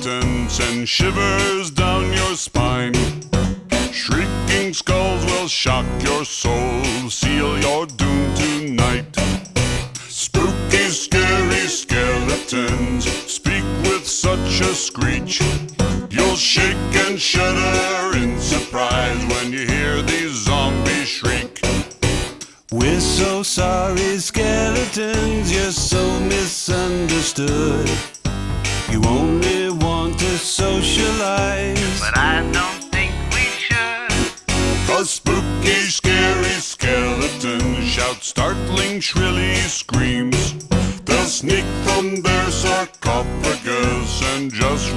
skeleton send shivers down your spine. Shrieking skulls will shock your soul, seal your doom tonight. Spooky, scary skeletons speak with such a screech. You'll shake and shudder in surprise when you hear these zombies shriek. We're so sorry, skeletons, you're so misunderstood. You only